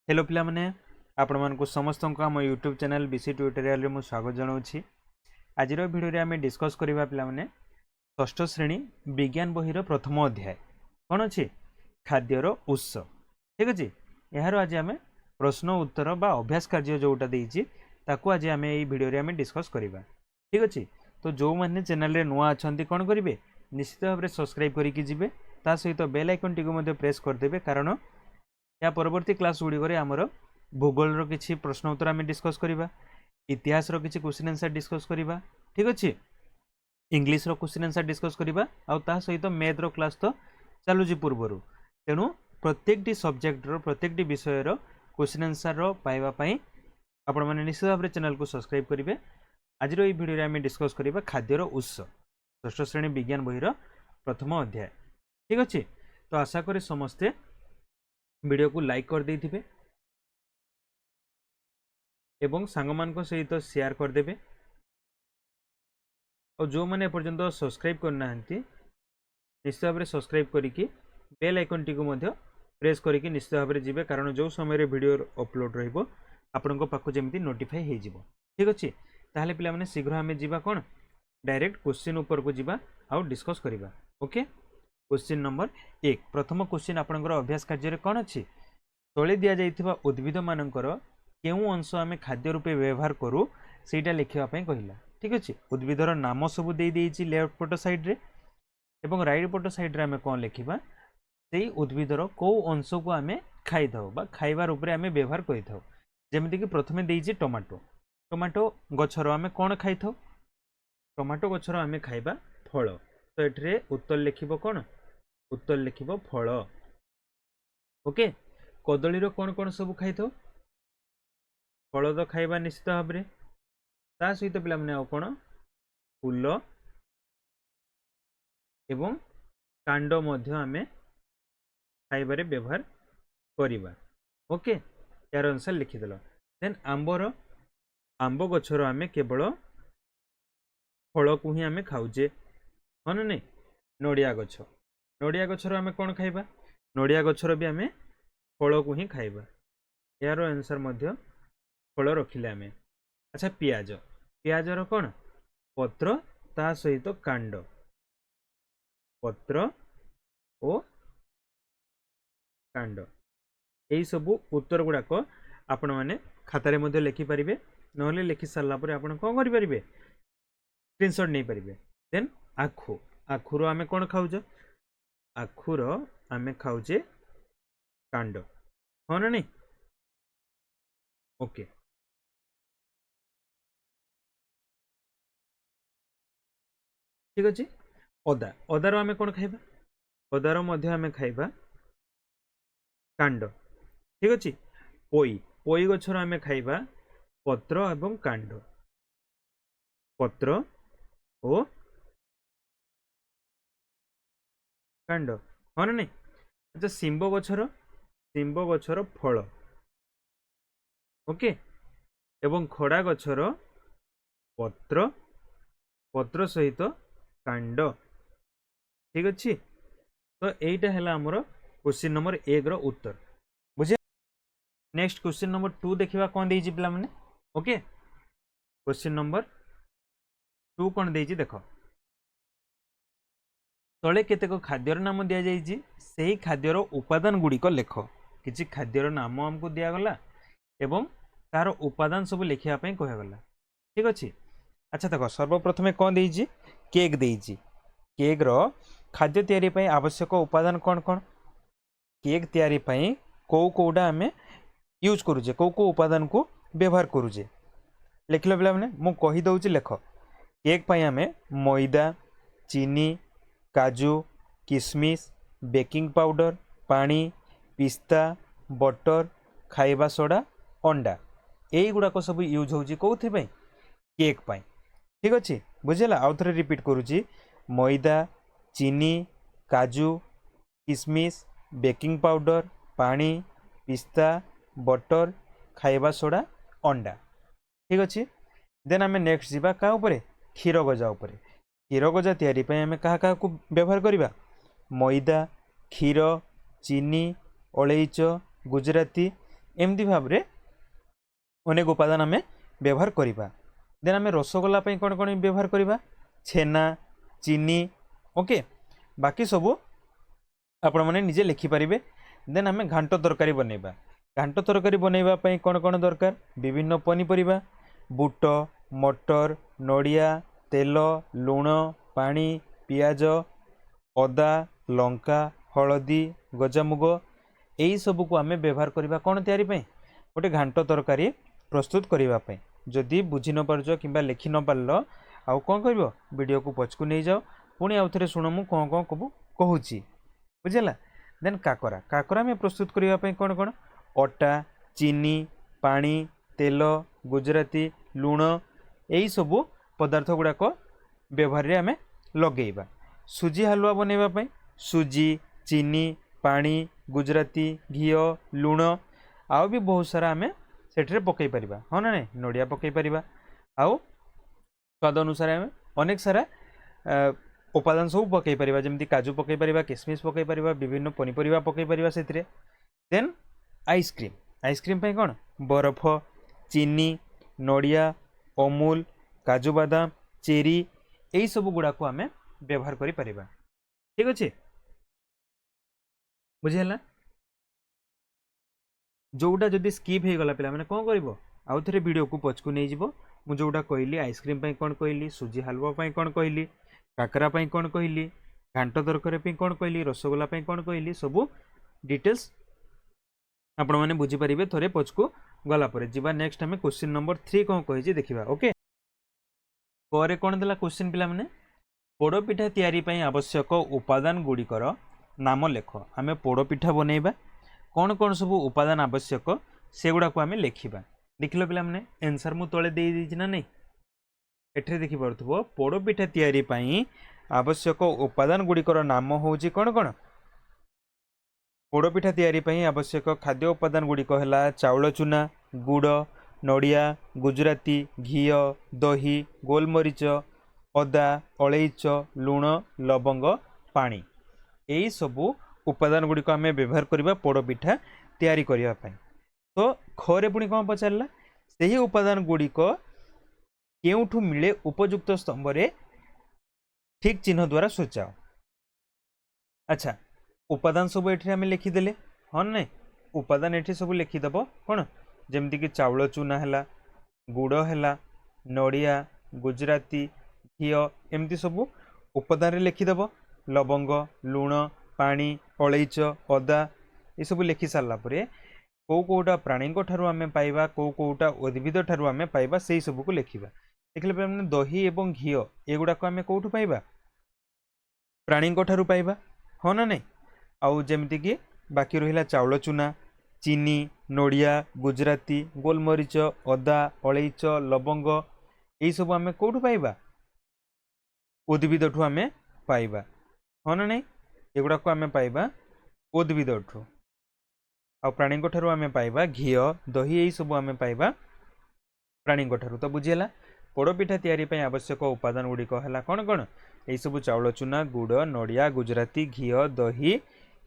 Hello पिला माने आपण मानकु समस्त को आम यूट्यूब चैनल बीसी ट्यूटोरियल रे मु स्वागत जनाऊँ। आज वीडियो रे आम डिस्कस करबा पिला माने षष्ठ श्रेणी विज्ञान बहिर प्रथम अध्याय कौन अच्छी खाद्यर उत्स। ठीक अच्छे यार आज आम प्रश्न उत्तर बा अभ्यास कार्य जोटा देइछि ताकू आज आम ये वीडियो रे आम डिस्कस करबा। ठीक अच्छे तो जो मैंने चैनल रे नुआ अछंती कौन करेंगे निश्चित भाव में सब्सक्राइब करके जिवे ता सहित बेल आइकन टी प्रेस करदे कारण या परवर्ती क्लास गुड़िक आमर भूगोल किसी प्रश्न उत्तर आम डिस्कस करवा, इतिहास किसी क्वेश्चन आंसर डिस्कस करवा। ठीक अच्छे इंग्लिश क्वेश्चन आंसर डिस्कस करवा आ सहित मैथ रो क्लास तो चलुची पूर्वर तेणु प्रत्येक सब्जेक्ट प्रत्येक विषय क्वेश्चन आंसर पाइबापी आपण मैंने निश्चित भाव में चैनल को सब्सक्राइब करेंगे। आज वीडियो आम डिस्कस करवा खाद्यर उत्स षष्ठ श्रेणी विज्ञान बहिर प्रथम अध्याय। ठीक अच्छे तो आशा करी समस्ते वीडियो को लाइक कर देथिबे एवं सांगमान सहित शेयर करदेवे और जो मैंने पर्यंत सब्सक्राइब करना निश्चित भाव में सब्सक्राइब करके बेल आइकन टी प्रेस करके निश्चित भाव में जीवे कारण जो समय वीडियो अपलोड रहिबो आपनको पाखु जेमती नोटिफाई हो जिवो। ठीक अच्छे ताहले पिला माने शीघ्र आमे जीवा कोन डायरेक्ट क्वेश्चन ऊपर को जीवा आउ डिस्कस करिबा। ओके क्वेश्चन नंबर 1 प्रथम क्वेश्चन आपनकर अभ्यास कार्य कौन अच्छी तले दि जाइथिबा उद्भिद मानकर केउ अंश आमे खाद्य रूपे व्यवहार करू सेटा लिखिबा कहला। ठीक अच्छे उद्भिदर नाम सब दे देइछि लेफ्ट पट साइड रे एवं राइट पट साइड रे आमे कोन लिखिबा सेई उद्भिदर को अंश को आमे खाइ थाउ बा खाइबा रूप रे आमे व्यवहार करि थाउ। जेमिति कि प्रथमे देइछि टमाटो टमाटो गछर आमे कोन खाइ थाउ टमाटो गछर आमे खाइबा फल तो एठरे उत्तर लिखिबो कोन उत्तर लिखिबो फल। ओके कदली कौन कौन सब खाई थाउ फल तो खाइबा निश्चित भाव में ता सहित पिला माने आउ कोन फूल एवं कांड मध्य आमे खाइबारे व्यवहार करिबा। ओके यार आंसर लिखिदेल। देन आंब गछर आमे केवल फल को ही आमे खाउजे हाँ नहीं नड़िया गछर आमे कौन खाइबा नड़िया गछर भी आमे फल को ही खाइबा यार आंसर मध्य फल रखिले आमे। अच्छा पियाज पियाजर कौन पत्र ता सहित कांड पत्र ओ कांड यही सबू उत्तर गुड़ाक आपण मैंने खातार मध्य लिखि पारिबे नहले लिखि सारला परे आपण कौन करि पारिबे स्क्रीनशॉट नहीं पारिबे। देन आखु आखुर आमे कौन खाउज आखुर आमे खाउजे कांड हाँ ना नहीं। ओके ठीक अच्छे अदा अदार आमे कौन खाइबा अदार मध्य आमे खाइबा कांड। ठीक अच्छे पोई पोई गछर आमे खाइबा पत्र एवं कांड पत्र ओ कांड हाँ ना नहीं। अच्छा शिंब गछर फल ओके एवं खड़ा गछर पत्र पत्र सहित कांड। ठीक अच्छे तो यहीटा है आमर क्वेश्चन नंबर 1 रो उत्तर बुझे। नेक्स्ट क्वेश्चन नंबर 2 देखा कौन देइछि पिला माने। ओके क्वेश्चन नंबर 2 कौन देइछि देख तले केतेक खाद्यर नाम दिया जाइछि सेही खाद्यर उपादान गुड़िक लेख किछि खाद्यर नाम हमको दियागला एवं तार उपादान सब लिखिया पई कहगला। ठीक अच्छे अच्छा देख सर्वप्रथमे कौन देइछि केक देइछि केक रो खाद्य तैयारी पई आवश्यक उपादान कौन कौन केक तैयारी पई को कोडा हमें यूज करूजे को उपादान को व्यवहार करूजे लिख लो पिला माने मु कहि दउछि लेख केक पई हमें मैदा चीनी काजू किशमिश बेकिंग पाउडर पानी पिस्ता बटर खाइबा सोडा अंडा यही गुड़ाक सब यूज होउछि कोथि पई केक पई। ठीक अच्छे बुझेला आउ थे रिपीट करुच्ची मैदा चीनी काजू किशमिश बेकिंग पाउडर पानी पिस्ता बटर खाइबा सोडा अंडा। ठीक अच्छे देन आम नेक्स्ट जीवा क्या उपरे क्षीर गजा उपरे क्षीर गजा तैयारी पई आमे कहा कहा को व्यवहार करिबा मैदा क्षीर चीनी अलैच गुजराती एमती भाव में अनेक उपादान आम व्यवहार करवा। देन आम रसगोल्ला कौन कौन व्यवहार करवा छेना चीनी ओके बाकी सबू आपण मैंने निजे लिखिपारे। देन आम घांट तरकारी बनइबा। घांट तरकारी बनइबा कौन कौन दरकार विभिन्न पनीपरिबा बुट मटर नड़िया तेल लुण पानी पियाज अदा लंका हलदी गजामुग यही सबू को आम व्यवहार करवा कौन तैयारी गोटे घांट तरकारी प्रस्तुत करने। जदि बुझी न पार्छ कि लिखि न पार आउ कौन कर वीडियो को पछकू नहीं जाओ पुणी आउ थे शुण मु कौन कौन कहूँ बुझेगा। देन काकरा काकरा में प्रस्तुत करने कौन कौन अटा चीनी पानी तेल गुजराती लुण यही सबू पदार्थ गुड़ाक व्यवहार में आम लगेइबा। सुजी हलुआ बनइबा सुजी चीनी पानी गुजराती घी लुण आउ भी बहुत सारा आम से पकई पार हाँ ना नहीं नड़िया पकई पार आउ स्वाद अनुसार आम अनेक सारा उपादान सब पकई पार जमी काजू पकई पार किसमिश पकई पार विभिन्न पनीपरिया पकई पार से। देन आइसक्रीम आइसक्रीम कौन बरफ चीनी नड़िया अमूल काजू बादाम चेरी यही सब गुड़ा को आम व्यवहार करि परिबा। ठीक अच्छे बुझेला। जोटा जदि स्किप हो गला पिला माने कौन करिवो आउ थे वीडियो को पछकू नहीं जीवो। मु जोटा कहली आइसक्रीम कौन कहली सुजी हलवा कौन कहली काकरा कौन कहली घांट तरकारी कौन कहली रसगोल्ला कौन कहली सबू डिटेल्स आपण मैंने बुझीपारे थोड़े पछकू गला पर जीवा। नेक्स्ट आम क्वेश्चन नंबर 3 कौन कही देखा। ओके पर कौन देला क्वेश्चन पिला माने पोड़पिठा तैयारी पई आवश्यक उपादान गुड़िकर नाम लेख। आम पोड़पिठा बनइबा कौन कौन सब उपादान आवश्यक से गुड़ा को आम लिखा। देख लो पिला माने आंसर मु तले दे देछि ना नहीं एठरे देखि पारथुबो पोड़पिठा तैयारी पई आवश्यक उपादान गुड़िकर नाम होउछि कौन कौन पोड़पिठा तैयारी पई आवश्यक खाद्य उपादान गुड़िक है चाउल चूना गुड़ नड़िया गुजराती घी दही गोलमरीच अदा अलैच लुण लवंग पानी यही सबू उपादान गुड़िक आम व्यवहार करवा पोड़पिठा तैयारी करने। तो खरे पुणी कौन पचारा से ही उपादान गुड़िक केउठू मिले उपयुक्त स्तंभ रे ठीक चिन्ह द्वारा सूचाओ। अच्छा उपादान सब ये आम लिखिदेले हाँ ना उपादान ये सब लिखिदेव कौन जमती कि चाउल चूना है गुड़ है नड़िया गुजराती घी एमती सब उपादान लिखिदेव लवंग लुण पानी अलैच अदा ये सब लिखि सारापर कौ कौटा प्राणी आम पाइबा कौ कौटा उद्भिद ठारू आम पाइबा से सब को लिखा। देखिले पे दही एवं घी एगुड़ाक आम कौटू पाइबा प्राणी ठारू पाइबा हाँ ना नहीं आउ जमती कि बाकी रहा चाउल चूना चीनी नड़िया गुजराती गोलमरीच अदा अलैच लवंग यही सब आम कौटू पाइबा उद्भिद ठू आम पाइबा हाँ ना नहीं एगुड़ाक आम पाइबा उद्भिद ठू आ प्राणी ठारू आम पाइबा घी दही यही सब आम पाइबा प्राणी ठारू। तो बुझीगला पोड़पिठा तैयारी पई आवश्यक उपादान गुड़िक है कौन कौन यही सब चाउल चूना गुड़ नड़िया गुजराती घी दही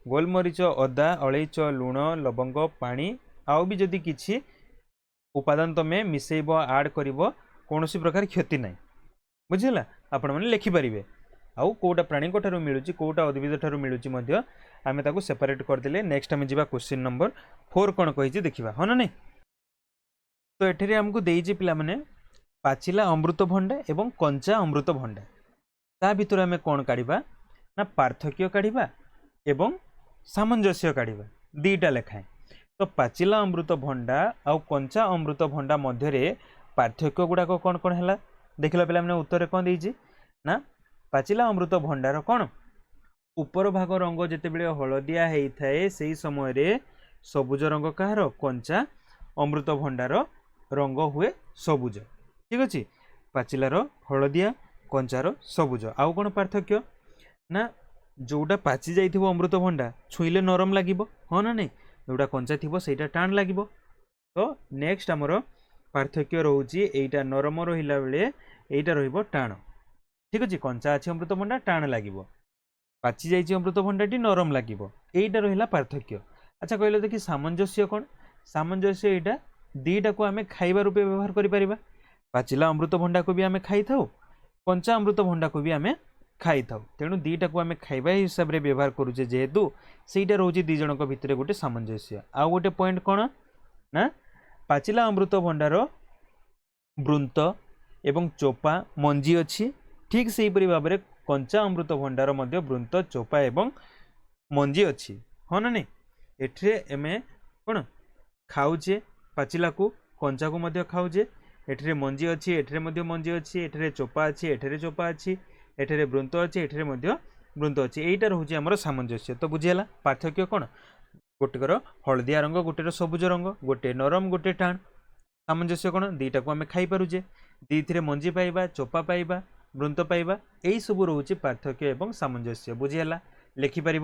गोलमरीच अदा अलैच लुण लवंग पानी आउ भी जदि किछि उपादान तमे मिसेइब आड करिवो कोनोसी प्रकार क्षति नाही बुझिला। आपण माने लिखि परिबे आउ कोटा प्राणी ठारू मिलुची कोटा उद्भिद ठारू मिलुची मध्य आमे ताकू सेपरेट कर देले। नेक्स्ट आमे जिबा क्वेश्चन नंबर 4 कोन कहिछि देखिबा हाँ ना नहीं। तो एठरे हमकु देइछि पिला माने पाचिला अमृतभंडा एवं कंचा अमृतभंडा ता भितर आमे कोन काढिबा ना पार्थक्य काढिबा एवं सामंजस्य काढिबा दीटा लेखाए। तो पाचिला अमृतभंडा आउ कंचा अमृतभंडा मध्य पार्थक्य गुड़ाक कौन कौन है देखला पे मैंने उत्तर कौन देइछि ना पाचिला अमृतभंडार कौन ऊपर भाग रंग जिते बड़े हलदिया होता है से समय रे सबुज रंग कहार कंचा अमृतभंडार रंग हुए सबुज। ठीक अच्छे पाचिलार हलदिया कंचार सबुज। आउ कौन पार्थक्य ना जोटा पाचि जाइथिबो अमृतभंडा छुईले नरम लागिबो हाँ ना नहीं जोटा कंचा थिबो सेटा टाण लागिबो। तो नेक्स्ट आमर पार्थक्य रोची एटा नरम रहिला बेले एटा रहिबो टाण। ठीक अच्छे कंचा अच्छी अमृतभंडा टाण लागिबो पाचि जाइछि अमृतभंडाटी नरम लागिबो एटा रहिला पार्थक्य। अच्छा कहले देखि सामंजस्य कौन सामंजस्य एटा दीटा को आम खाइबा रूपे व्यवहार करिपरिबा। पाचिला अमृतभंडा को भी आम खाई थाउ, कंचा अमृतभंडा को भी आम खाई थाउ, तेणु दीटा को आम खाइबा हिसाब से व्यवहार करूचे जेहेतु सेटा रोचे दी जनक भितर गोटे सामंजस्य। आउ गोटे पॉइंट कौन ना पाचिला अमृतभंडार बृंत एवं चोपा मंजी अच्छी, ठीक से भाव में कंचा अमृतभंडार मध्य बृंत चोपा एवं मंजी अच्छी, हाँ ना नहीं। एठरे एमे कौन खाऊचे पाचिला को, कंचा को मध्य खाऊचे, एठरे मंजी अच्छी, एठरे मध्य मंजी अच्छी, एठरे चोपा अच्छी, एठरे चोपा अच्छी, एठरे बृंत अच्छी, एठरे मध्य बृंत अच्छी, एटा रोचे आमर सामंजस्य। तो बुझीगला पार्थक्य कौन, गोटेकर हलदिया रंग, गोटेर सबुज रंग, गोटे नरम गोटे टाण। सामंजस्य कौन, दीटा को आम खाई पारुचे, दीथिरे मंजी पाइबा, चोपा पाइबा, बृंत पाइबा, यही सब रोचे पार्थक्य एवं सामंजस्य। बुझीगला लिखिपर,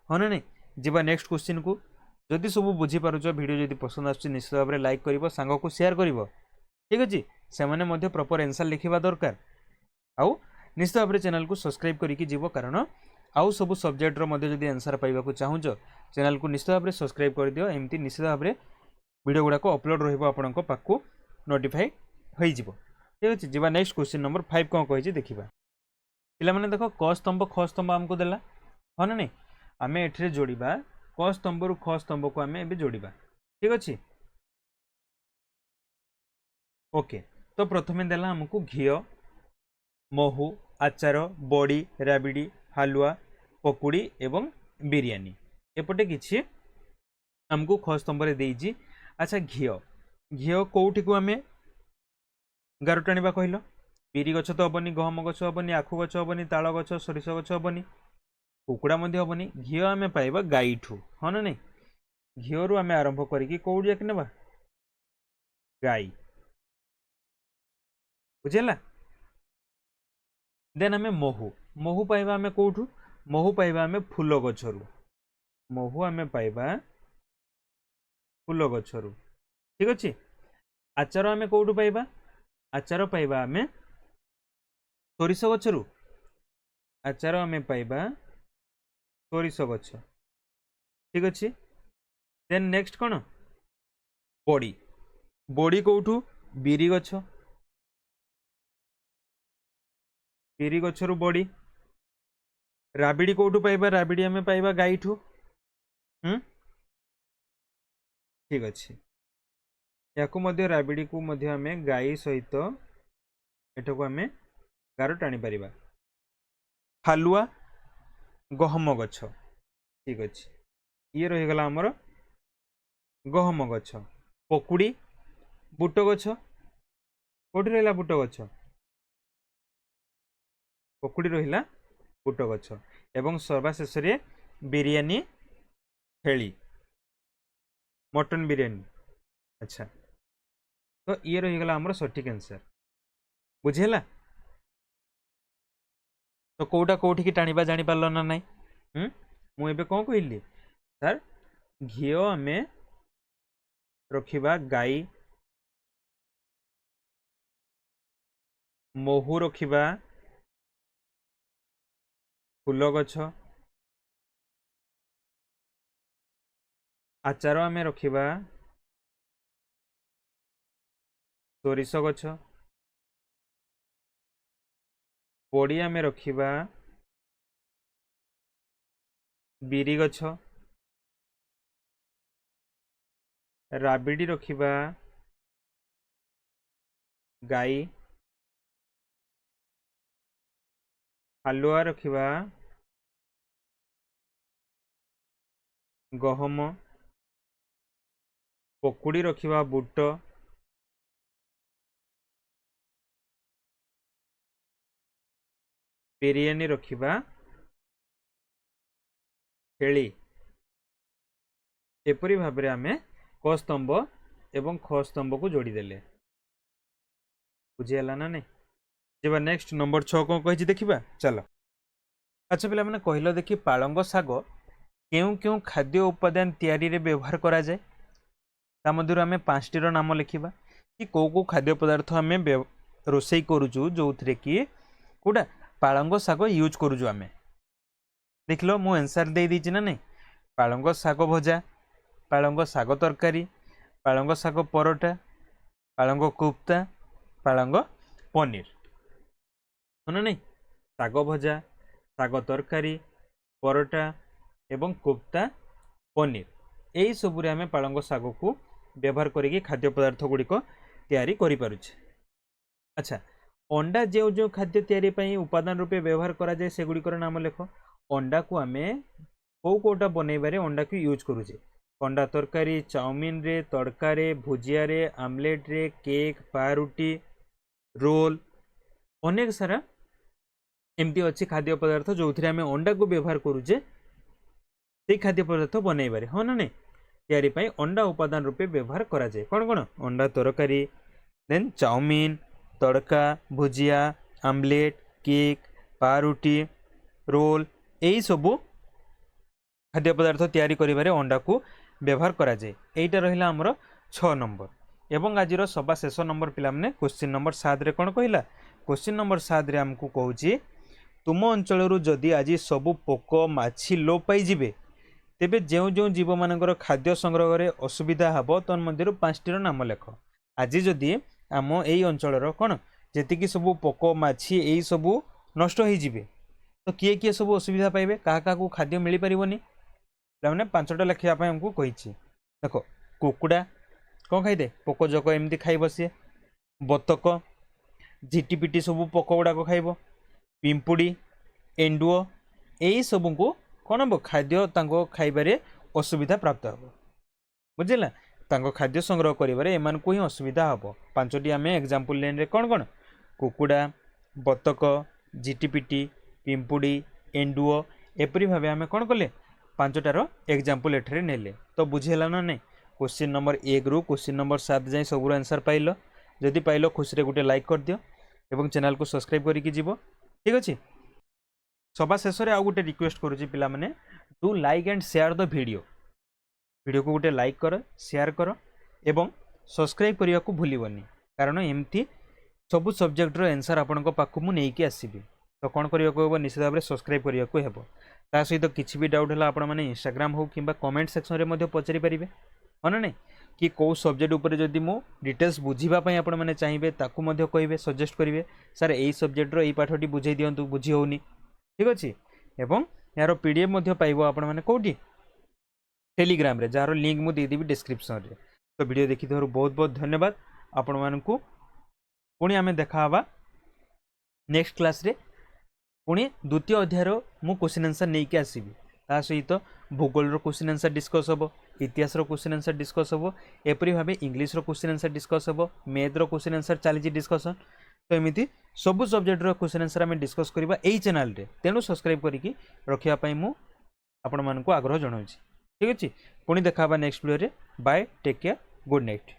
हाँ ना नहीं। जीवा नेक्स्ट क्वेश्चन को। जदि सब बुझीपारुच, वीडियो जदि पसंद आसुची निश्चित भाव में लाइक कर, सांग को शेयर कर, ठीक अच्छे। से मैंने प्रॉपर आंसर लिखा दरकार, आउ निश्चित भाव में चैनल को सब्सक्राइब करके जीव, कारण आउ सब सब्जेक्ट जदि आंसर पाइबा चाहूच चैनल को निश्चित भाव में सब्सक्राइब कर दियो। एमती निश्चित भाव में वीडियो गुड़ाक अपलोड रही पाखु नोटिफाई हो, ठीक अच्छे। जीवा नेक्स्ट क्वेश्चन नंबर 5 कौन कही देखा। पे देख क स्तंभ ख स्तंभ आमको देला, हाँ ना नहीं। आम एठरे जोड़ा क स्तंभ रु ख स्तंभ को आम ए जोड़ा, ठीक अच्छे। ओके, तो प्रथमे देला आमको घी, महू, आचार, बड़ी, राबिड़ी, हालुआ, पकुड़ी एवं बिरियानी। एपटे किछि आमको ख स्तंभ रे देइछि। अच्छा, घी घी कोठी को आम गार टाणीबा कहल, बिरी गछ तो हेनी, गहम गछ हेनी, आखु गछ हेनी, ताल गछ, सरिष गछ हेनी, कुकुड़ा हेनी। घी आम पाइबा गाई ठू, हाँ ना नहीं। घी रु आम आरंभ करिकी कौड़ी जाके नेबा, गाई, बुझेला। देन आम महू, महू पाइबा आम कौठू, महू पाइबा आम फूल गछरु, महू आम पाइबा फूल गछरु, ठीक अच्छे। आचार आम कौठू पाइबा, आचार पाइबा आम सोरिष गछरु, आचार आम पाइबा सोरिष गछ, ठीक अच्छे। देन नेक्स्ट कौन, बड़ी, बड़ी कौठू, बिरी गछ, बिरी गछरु बड़ी। राबिड़ी कौठू पाइबा, राबिड़ी आम पाइबा गाई ठू, ठीक अच्छे। या राबिड़ी को आम गाई सहित एटा को आम गार टाणी पारिबा। हालुआ गहम गछ, ठीक अच्छे, ये रहीगला आमर गहम गछ। पकुड़ी बुट गछ, कौटी रहा बुट गछ, पकुड़ी रहा बुट गछ। एवं सर्वशेष बिरियानी छेली, मटन बिरियानी। अच्छा, तो ये रहीगला आमर सठिक आंसर, बुझेला। तो कौटा कौटी की टाणीबा जानी पारल ना नहीं। मुझे कौन कहली सर, घी आम रखिबा गाई, महू रखिबा फूल गछ, आचार आम रखिबा सोरिष गछ, बड़ी आम रखिबा बिरी गछ, राबिड़ी रखिबा गाई, हालुआ रखिबा गहम, पकुड़ी रखिबा बुट, बिरियानी रखिबा छेली। एपरी भाव में आम क स्तंभ एवं ख स्तंभ को जोड़ीदेले, बुझीगला ना नहीं। जब नेक्स्ट नंबर 6 कौन कही देखा, चलो। अच्छा पे मैंने कहल देखी, पालंग शाग क्यों क्यों खाद्य उपादान तैयारी रे व्यवहार करा जाए, ता मध्यरु आमे 5टी नाम लिखिबा कि को खाद्य पदार्थ आम रोषे करुचु जो थे कि कौटा पालंग शाग यूज करुचु आमे। देख लो मु आंसर दे दीची ना नहीं, पालंग शाग भजा, पालंग शाग तरकारी, ପାଳଙ୍ଗ ଶାଗ ପରଟା, ପାଳଙ୍ଗ କୋପ୍ତା, ପାଳଙ୍ଗ ପନିର। ହଁ ନା ନାହିଁ? ଶାଗ ଭଜା, ଶାଗ ତରକାରୀ, ପରଟା ଏବଂ କୋପ୍ତା ପନିର, ଏହି ସବୁରେ ଆମେ ପାଳଙ୍ଗ ଶାଗକୁ ବ୍ୟବହାର କରିକି ଖାଦ୍ୟ ପଦାର୍ଥ ଗୁଡ଼ିକ ତିଆରି କରିପାରୁଛେ। ଆଚ୍ଛା, ଅଣ୍ଡା ଯେଉଁ ଯେଉଁ ଖାଦ୍ୟ ତିଆରି ପାଇଁ ଉପାଦାନ ରୂପେ ବ୍ୟବହାର କରାଯାଏ ସେଗୁଡ଼ିକର ନାମ ଲେଖ। ଅଣ୍ଡାକୁ ଆମେ କେଉଁଟା ବନେଇବାରେ ଅଣ୍ଡାକୁ ୟୁଜ୍ କରୁଛେ? ଅଣ୍ଡା ତରକାରୀ, ଚାଉମିନରେ, ତଡ଼କାରେ, ଭୁଜିଆରେ, ଆମଲେଟରେ, କେକ୍, ପାରୁଟି, ରୋଲ, ଅନେକ ସାରା ଏମିତି ଅଛି ଖାଦ୍ୟ ପଦାର୍ଥ ଯେଉଁଥିରେ ଆମେ ଅଣ୍ଡାକୁ ବ୍ୟବହାର କରୁଛେ ସେଇ ଖାଦ୍ୟ ପଦାର୍ଥ ବନେଇବାରେ। ହଁ ନା ନାହିଁ? ତିଆରି ପାଇଁ ଅଣ୍ଡା ଉପାଦାନ ରୂପେ ବ୍ୟବହାର କରାଯାଏ। କ'ଣ କ'ଣ? ଅଣ୍ଡା ତରକାରୀ, ଦେନ୍ ଚାଉମିନ, ତଡ଼କା, ଭୁଜିଆ, ଆମଲେଟ, କେକ୍, ପାରୁଟି, ରୋଲ, ଏହିସବୁ ଖାଦ୍ୟ ପଦାର୍ଥ ତିଆରି କରିବାରେ ଅଣ୍ଡାକୁ ବ୍ୟବହାର କରାଯାଏ। ଏଇଟା ରହିଲା ଆମର 6 ନମ୍ବର। ଏବଂ ଆଜିର ସବା ଶେଷ ନମ୍ବର ପିଲାମାନେ କ୍ୱେଶ୍ଚିନ୍ ନମ୍ବର 7ରେ କ'ଣ କହିଲା? କ୍ୱେଶ୍ଚିନ୍ ନମ୍ବର 7ରେ ଆମକୁ କହୁଛି ତୁମ ଅଞ୍ଚଳରୁ ଯଦି ଆଜି ସବୁ ପୋକ ମାଛି ଲୋପ ପାଇଯିବେ ତେବେ ଯେଉଁ ଯେଉଁ ଜୀବମାନଙ୍କର ଖାଦ୍ୟ ସଂଗ୍ରହରେ ଅସୁବିଧା ହେବ ତନ୍ମଧ୍ୟରୁ 5ଟିର ନାମ ଲେଖ। ଆଜି ଯଦି ଆମ ଏଇ ଅଞ୍ଚଳର କ'ଣ ଯେତିକି ସବୁ ପୋକ ମାଛି ଏଇ ସବୁ ନଷ୍ଟ ହେଇଯିବେ ତ କିଏ କିଏ ସବୁ ଅସୁବିଧା ପାଇବେ? କାହା କାହାକୁ ଖାଦ୍ୟ ମିଳିପାରିବନି? ପିଲାମାନେ 5ଟା ଲେଖିବା ପାଇଁ ଆମକୁ କହିଛି। ଦେଖ, କୁକୁଡ଼ା କ'ଣ ଖାଇଦେ? ପୋକ ଜୋକ ଏମିତି ଖାଇବ ସିଏ। ବତକ, ଝିଟିପିଟି ସବୁ ପୋକ ଗୁଡ଼ାକ ଖାଇବ। ପିମ୍ପୁଡ଼ି, ଏଣ୍ଡୁଅ, ଏଇସବୁଙ୍କୁ କ'ଣ ହେବ? ଖାଦ୍ୟ ତାଙ୍କ ଖାଇବାରେ ଅସୁବିଧା ପ୍ରାପ୍ତ ହେବ। ବୁଝିଲା? ତାଙ୍କ ଖାଦ୍ୟ ସଂଗ୍ରହ କରିବାରେ ଏମାନଙ୍କୁ ହିଁ ଅସୁବିଧା ହେବ। 5ଟି ଆମେ ଏକ୍ଜାମ୍ପଲ୍ ଲାଇନ୍ରେ କ'ଣ କ'ଣ? କୁକୁଡ଼ା, ବତକ, ଝିଟିପିଟି, ପିମ୍ପୁଡ଼ି, ଏଣ୍ଡୁଅ, ଏପରି ଭାବେ ଆମେ କ'ଣ କଲେ? 5ଟାର ଏକ୍ଜାମ୍ପଲ୍ ଏଠାରେ ନେଲେ। ତ ବୁଝିହେଲା ନା ନାହିଁ? କ୍ୱେଶ୍ଚିନ୍ ନମ୍ବର 1ରୁ କ୍ୱେଶ୍ଚିନ୍ ନମ୍ବର 7 ଯାଏଁ ସବୁର ଆନ୍ସର୍ ପାଇଲ। ଯଦି ପାଇଲ ଖୁସିରେ ଗୋଟେ ଲାଇକ୍ କରିଦିଅ ଏବଂ ଚ୍ୟାନେଲକୁ ସବସ୍କ୍ରାଇବ୍ କରିକି ଯିବ। ଠିକ୍ ଅଛି? ସବା ଶେଷରେ ଆଉ ଗୋଟେ ରିକ୍ୱେଷ୍ଟ କରୁଛି ପିଲାମାନେ, do like and share the video. ଭିଡ଼ିଓକୁ ଗୋଟେ ଲାଇକ୍ କର, ସେୟାର କର ଏବଂ ସବସ୍କ୍ରାଇବ୍ କରିବାକୁ ଭୁଲିବନି, କାରଣ ଏମିତି ସବୁ ସବଜେକ୍ଟର ଆନ୍ସର୍ ଆପଣଙ୍କ ପାଖକୁ ମୁଁ ନେଇକି ଆସିବି। ତ କ'ଣ କରିବାକୁ ହେବ? ନିଶ୍ଚିତ ଭାବରେ ସବସ୍କ୍ରାଇବ୍ କରିବାକୁ ହେବ। ତା ସହିତ କିଛି ବି ଡାଉଟ୍ ହେଲା ଆପଣମାନେ ଇନଷ୍ଟାଗ୍ରାମ ହେଉ କିମ୍ବା କମେଣ୍ଟ ସେକ୍ସନରେ ମଧ୍ୟ ପଚାରି ପାରିବେ। ହଁ ନା ନାହିଁ? କି କେଉଁ ସବଜେକ୍ଟ ଉପରେ ଯଦି ମୁଁ ଡିଟେଲ୍ସ ବୁଝିବା ପାଇଁ ଆପଣମାନେ ଚାହିଁବେ ତାକୁ ମଧ୍ୟ କହିବେ, ସଜେଷ୍ଟ କରିବେ, ସାର୍ ଏଇ ସବଜେକ୍ଟର ଏଇ ପାଠଟି ବୁଝେଇ ଦିଅନ୍ତୁ, ବୁଝି ହେଉନି। ଠିକ୍ ଅଛି? ଏବଂ ଏହାର PDF ମଧ୍ୟ ପାଇବ ଆପଣମାନେ କେଉଁଠି? ଟେଲିଗ୍ରାମରେ, ଯାହାର ଲିଙ୍କ୍ ମୁଁ ଦେଇଦେବି ଡିସ୍କ୍ରିପ୍ସନରେ। ତ ଭିଡ଼ିଓ ଦେଖିଥିବାରୁ ବହୁତ ବହୁତ ଧନ୍ୟବାଦ ଆପଣମାନଙ୍କୁ। ପୁଣି ଆମେ ଦେଖା ହେବା ନେକ୍ସଟ କ୍ଲାସ୍ରେ। ପୁଣି ଦ୍ୱିତୀୟ ଅଧ୍ୟାୟର ମୁଁ କ୍ୱେଶ୍ଚିନ୍ ଆନ୍ସର୍ ନେଇକି ଆସିବି। ତା ସହିତ ଭୂଗୋଳର କ୍ୱେଶ୍ଚିନ୍ ଆନ୍ସର୍ ଡିସ୍କସ୍ ହେବ, ଇତିହାସର କ୍ୱେଶ୍ଚିନ୍ ଆନ୍ସର୍ ଡିସ୍କସ୍ ହେବ, ଏପରି ଭାବେ ଇଂଲିଶର କ୍ୱେଶ୍ଚିନ୍ ଆନ୍ସର୍ ଡିସ୍କସ୍ ହେବ, ମ୍ୟାଥ୍ର କ୍ୱେଶ୍ଚିନ୍ ଆନ୍ସର୍ ଚାଲିଛି ଡିସ୍କସନ୍। ତ ଏମିତି ସବୁ ସବଜେକ୍ଟର କ୍ୱେଶ୍ଚିନ୍ ଆନ୍ସର୍ ଆମେ ଡିସ୍କସ୍ କରିବା ଏଇ ଚ୍ୟାନେଲରେ। ତେଣୁ ସବସ୍କ୍ରାଇବ୍ କରିକି ରଖିବା ପାଇଁ ମୁଁ ଆପଣମାନଙ୍କୁ ଆଗ୍ରହ ଜଣାଉଛି। ଠିକ୍ ଅଛି? ପୁଣି ଦେଖା ହେବା ନେକ୍ସଟ ଭିଡ଼ିଓରେ। Bye, take care, good night.